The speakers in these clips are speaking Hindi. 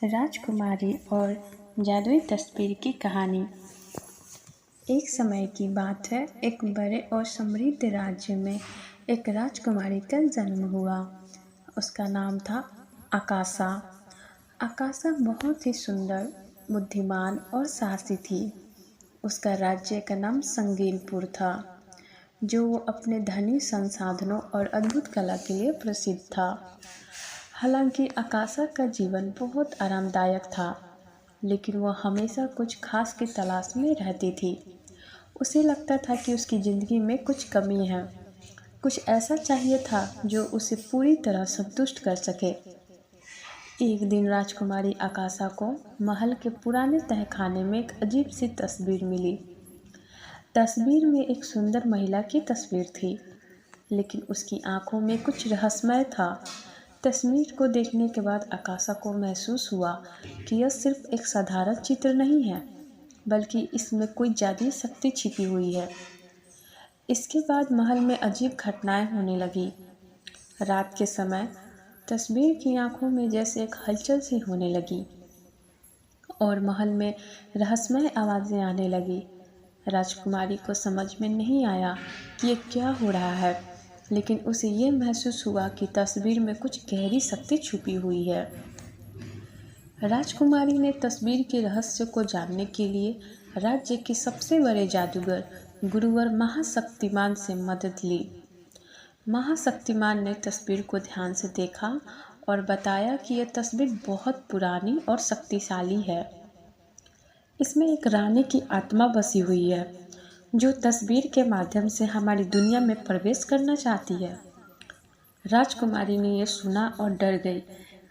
राजकुमारी और जादुई तस्वीर की कहानी। एक समय की बात है, एक बड़े और समृद्ध राज्य में एक राजकुमारी का जन्म हुआ। उसका नाम था आकाशा। आकाशा बहुत ही सुंदर, बुद्धिमान और साहसी थी। उसका राज्य का नाम संगीनपुर था, जो वो अपने धनी संसाधनों और अद्भुत कला के लिए प्रसिद्ध था। हालांकि आकाशा का जीवन बहुत आरामदायक था, लेकिन वह हमेशा कुछ खास की तलाश में रहती थी। उसे लगता था कि उसकी ज़िंदगी में कुछ कमी है, कुछ ऐसा चाहिए था जो उसे पूरी तरह संतुष्ट कर सके। एक दिन राजकुमारी आकाशा को महल के पुराने तहखाने में एक अजीब सी तस्वीर मिली। तस्वीर में एक सुंदर महिला की तस्वीर थी, लेकिन उसकी आंखों में कुछ रहस्यमय था। तस्वीर को देखने के बाद आकाशा को महसूस हुआ कि यह सिर्फ एक साधारण चित्र नहीं है, बल्कि इसमें कोई जादुई शक्ति छिपी हुई है। इसके बाद महल में अजीब घटनाएं होने लगी। रात के समय तस्वीर की आंखों में जैसे एक हलचल सी होने लगी और महल में रहस्यमय आवाज़ें आने लगी। राजकुमारी को समझ में नहीं आया कि ये क्या हो रहा है, लेकिन उसे ये महसूस हुआ कि तस्वीर में कुछ गहरी शक्ति छुपी हुई है। राजकुमारी ने तस्वीर के रहस्य को जानने के लिए राज्य के सबसे बड़े जादूगर गुरुवर महाशक्तिमान से मदद ली। महाशक्तिमान ने तस्वीर को ध्यान से देखा और बताया कि यह तस्वीर बहुत पुरानी और शक्तिशाली है। इसमें एक रानी की आत्मा बसी हुई है, जो तस्वीर के माध्यम से हमारी दुनिया में प्रवेश करना चाहती है। राजकुमारी ने यह सुना और डर गई,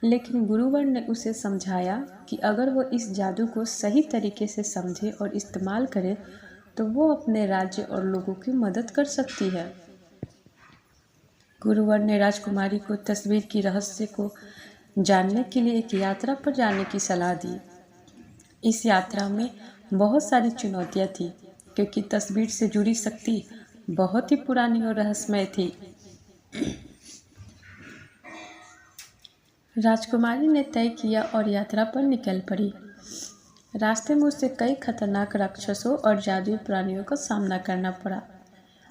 लेकिन गुरुवर ने उसे समझाया कि अगर वो इस जादू को सही तरीके से समझे और इस्तेमाल करे, तो वो अपने राज्य और लोगों की मदद कर सकती है। गुरुवर ने राजकुमारी को तस्वीर की रहस्य को जानने के लिए एक यात्रा पर जाने की सलाह दी। इस यात्रा में बहुत सारी चुनौतियाँ थी, क्योंकि तस्वीर से जुड़ी शक्ति बहुत ही पुरानी और रहस्यमय थी। राजकुमारी ने तय किया और यात्रा पर निकल पड़ी। रास्ते में उसे कई खतरनाक राक्षसों और जादुई प्राणियों का सामना करना पड़ा,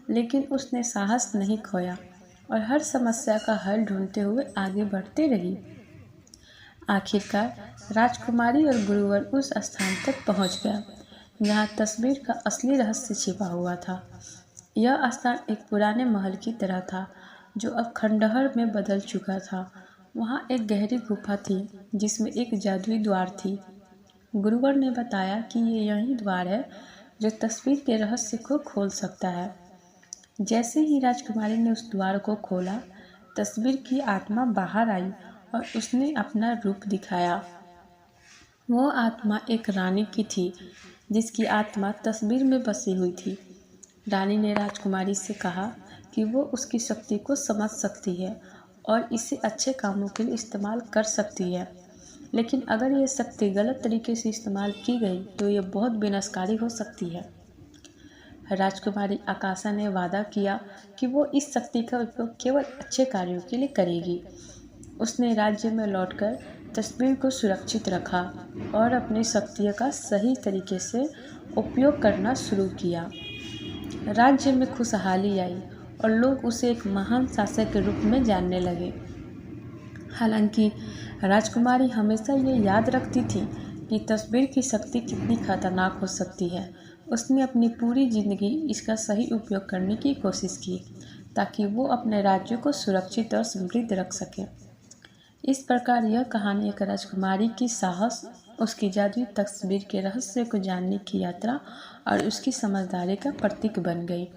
लेकिन उसने साहस नहीं खोया और हर समस्या का हल ढूंढते हुए आगे बढ़ती रही। आखिरकार राजकुमारी और गुरुवर उस स्थान तक पहुंच गया जहां तस्वीर का असली रहस्य छिपा हुआ था। यह स्थान एक पुराने महल की तरह था, जो अब खंडहर में बदल चुका था। वहां एक गहरी गुफा थी, जिसमें एक जादुई द्वार थी। गुरुवर ने बताया कि ये यही द्वार है जो तस्वीर के रहस्य को खोल सकता है। जैसे ही राजकुमारी ने उस द्वार को खोला, तस्वीर की आत्मा बाहर आई और उसने अपना रूप दिखाया। वो आत्मा एक रानी की थी, जिसकी आत्मा तस्वीर में बसी हुई थी। रानी ने राजकुमारी से कहा कि वो उसकी शक्ति को समझ सकती है और इसे अच्छे कामों के लिए इस्तेमाल कर सकती है, लेकिन अगर ये शक्ति गलत तरीके से इस्तेमाल की गई तो ये बहुत विनाशकारी हो सकती है। राजकुमारी आकाशा ने वादा किया कि वो इस शक्ति का उपयोग केवल अच्छे कार्यों के लिए करेगी। उसने राज्य में लौटकर तस्वीर को सुरक्षित रखा और अपनी शक्तियों का सही तरीके से उपयोग करना शुरू किया। राज्य में खुशहाली आई और लोग उसे एक महान शासक के रूप में जानने लगे। हालांकि राजकुमारी हमेशा ये याद रखती थी कि तस्वीर की शक्ति कितनी खतरनाक हो सकती है। उसने अपनी पूरी जिंदगी इसका सही उपयोग करने की कोशिश की, ताकि वो अपने राज्य को सुरक्षित और समृद्ध रख सके। इस प्रकार यह कहानी एक राजकुमारी की साहस, उसकी जादुई तस्वीर के रहस्य को जानने की यात्रा और उसकी समझदारी का प्रतीक बन गई।